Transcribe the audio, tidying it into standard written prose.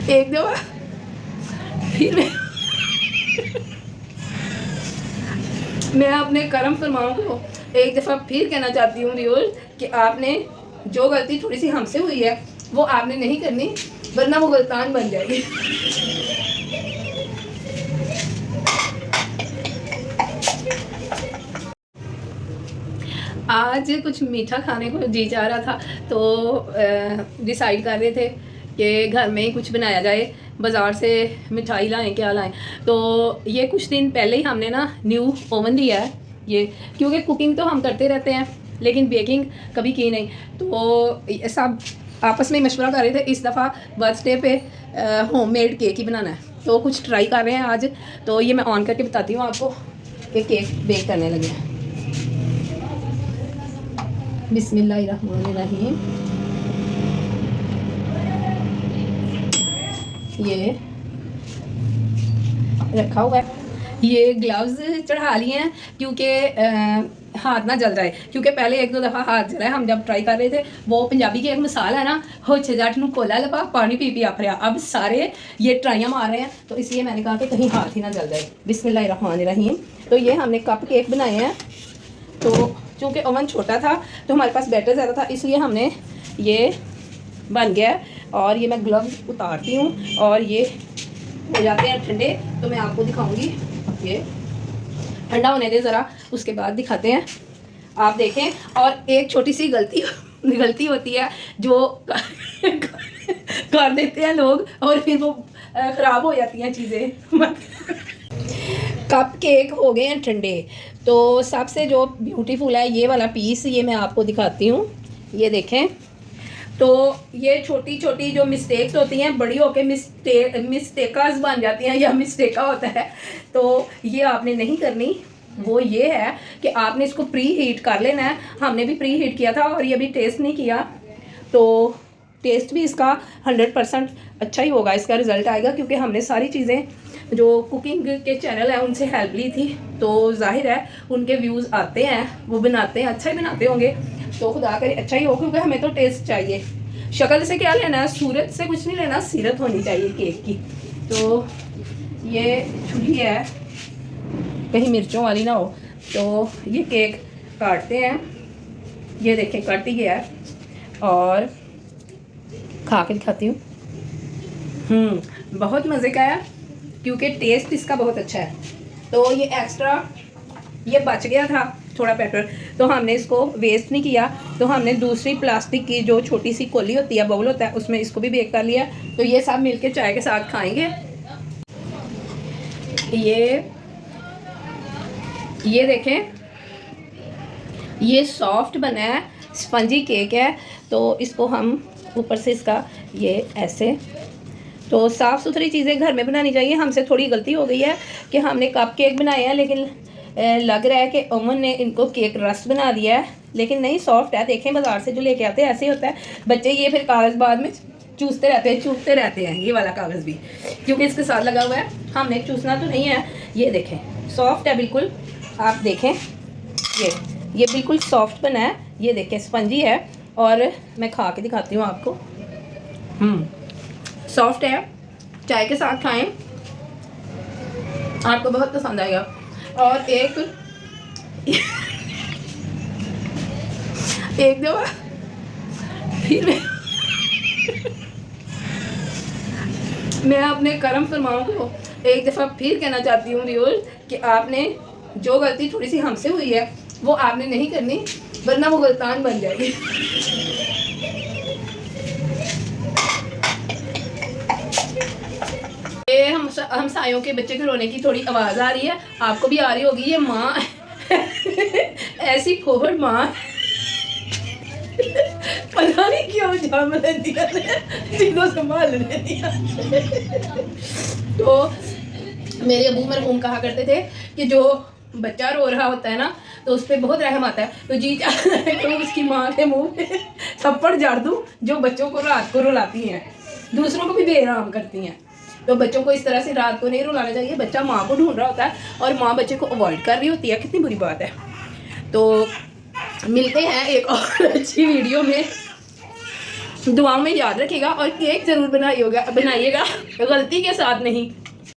एक दफ़ा फिर मैं अपने करम फरमाओं को एक दफ़ा फिर कहना चाहती हूँ व्यूअर्स कि आपने जो गलती थोड़ी सी हमसे हुई है वो आपने नहीं करनी, वरना वो गलतान बन जाएगी। आज कुछ मीठा खाने को जी जा रहा था, तो डिसाइड कर रहे थे कि घर में ही कुछ बनाया जाए, बाज़ार से मिठाई लाएं क्या लाएं। तो ये कुछ दिन पहले ही हमने ना न्यू ओवन लिया है ये, क्योंकि कुकिंग तो हम करते रहते हैं लेकिन बेकिंग कभी की नहीं। तो सब आपस में मशवरा कर रहे थे इस दफ़ा बर्थडे पे होममेड केक ही बनाना है, तो कुछ ट्राई कर रहे हैं आज। तो ये मैं ऑन करके बताती हूँ आपको कि केक बेक करने लगे हैं। बिस्मिल्लाहिर्रहमानिर्रहीम। ये रखा हुआ है, ये ग्लव्स चढ़ा लिए हैं क्योंकि हाथ ना जल जाए, क्योंकि पहले एक दो दफ़ा हाथ जला है। हम जब ट्राई कर रहे थे, वो पंजाबी की एक मिसाल है ना, हो छजाट नू कोला लपा पानी पी पी आप रहा। अब सारे ये ट्राइयाँ मार रहे हैं, तो इसलिए मैंने कहा कि कहीं हाथ ही ना जल जाए। बिस्मिल्लाहिर्रहमानिर्रहीम। तो ये हमने कप केक बनाए हैं। तो चूँकि ओवन छोटा था तो हमारे पास बैटर ज़्यादा था, इसलिए हमने ये बन गया। और ये मैं ग्लव्स उतारती हूँ और ये हो जाते हैं ठंडे, तो मैं आपको दिखाऊंगी। ये ठंडा होने दे ज़रा, उसके बाद दिखाते हैं, आप देखें। और एक छोटी सी गलती होती है जो कर देते हैं लोग, और फिर वो ख़राब हो जाती हैं चीज़ें। कप केक हो गए हैं ठंडे। तो सबसे जो ब्यूटीफुल है ये वाला पीस, ये मैं आपको दिखाती हूँ। ये देखें, तो ये छोटी छोटी जो मिस्टेक्स होती हैं बड़ी होके मिस्टेकास बन जाती हैं, या मिस्टेका होता है, तो ये आपने नहीं करनी। वो ये है कि आपने इसको प्री हीट कर लेना है। हमने भी प्री हीट किया था और ये भी टेस्ट नहीं किया, तो टेस्ट भी इसका 100% अच्छा ही होगा, इसका रिज़ल्ट आएगा। क्योंकि हमने सारी चीज़ें जो कुकिंग के चैनल हैं उनसे हेल्प ली थी, तो जाहिर है उनके व्यूज़ आते हैं, वो बनाते हैं, अच्छा ही बनाते होंगे। तो खुदा करे अच्छा ही हो, क्योंकि हमें तो टेस्ट चाहिए। शक्ल से क्या लेना है, सूरत से कुछ नहीं लेना, सीरत होनी चाहिए केक की। तो ये छुरी है, कहीं मिर्चों वाली ना हो। तो ये केक काटते हैं, ये देखें कट ही गया है, और खा के दिखाती हूँ। बहुत मज़े का है, क्योंकि टेस्ट इसका बहुत अच्छा है। तो ये एक्स्ट्रा ये बच गया था थोड़ा बैटर, तो हमने इसको वेस्ट नहीं किया। तो हमने दूसरी प्लास्टिक की जो छोटी सी कोली होती है, बाउल होता है, उसमें इसको भी बेक कर लिया। तो ये सब मिलके चाय के साथ खाएंगे। ये देखें, ये सॉफ्ट बना है, स्पंजी केक है। तो इसको हम ऊपर से इसका ये ऐसे, तो साफ़ सुथरी चीज़ें घर में बनानी चाहिए। हमसे थोड़ी गलती हो गई है कि हमने कप केक बनाए हैं, लेकिन लग रहा है कि ओवन ने इनको केक रस बना दिया है, लेकिन नहीं, सॉफ्ट है। देखें बाज़ार से जो लेके आते हैं ऐसे ही होता है। बच्चे ये फिर कागज़ बाद में चूसते रहते हैं ये वाला कागज़ भी, क्योंकि इसके साथ लगा हुआ है। हमने चूसना तो नहीं है। ये देखें सॉफ्ट है बिल्कुल, आप देखें ये बिल्कुल सॉफ्ट बना है। ये देखें स्पंजी है, और मैं खा के दिखाती हूँ आपको। सॉफ्ट है, चाय के साथ खाएं, आपको बहुत पसंद आएगा। और एक दफ़ा फिर मैं अपने करम फरमाओं को एक दफ़ा फिर कहना चाहती हूँ व्यूअर्स कि आपने जो गलती थोड़ी सी हमसे हुई है वो आपने नहीं करनी, वरना वो गलतान बन जाएगी। ये हमसायों के बच्चे के रोने की थोड़ी आवाज़ आ रही है, आपको भी आ रही होगी। ये माँ ऐसी फोहड़ माँ पता नहीं क्यों जाम लेती है, जिनको संभाल लेती है। तो मेरे अबू मरहूम कहा करते थे कि जो बच्चा रो रहा होता है ना, तो उस पर बहुत रहम आता है। तो जी चाहता है तो उसकी माँ के मुंह पे थप्पड़ झाड़ दूँ, जो बच्चों को रात को रुलाती हैं, दूसरों को भी बेआराम करती हैं। तो बच्चों को इस तरह से रात को नहीं रुलाना चाहिए। बच्चा माँ को ढूंढ रहा होता है और माँ बच्चे को अवॉइड कर रही होती है, कितनी बुरी बात है। तो मिलते हैं एक और अच्छी वीडियो में। दुआओं में याद रखिएगा और केक ज़रूर बनाइएगा गलती के साथ नहीं।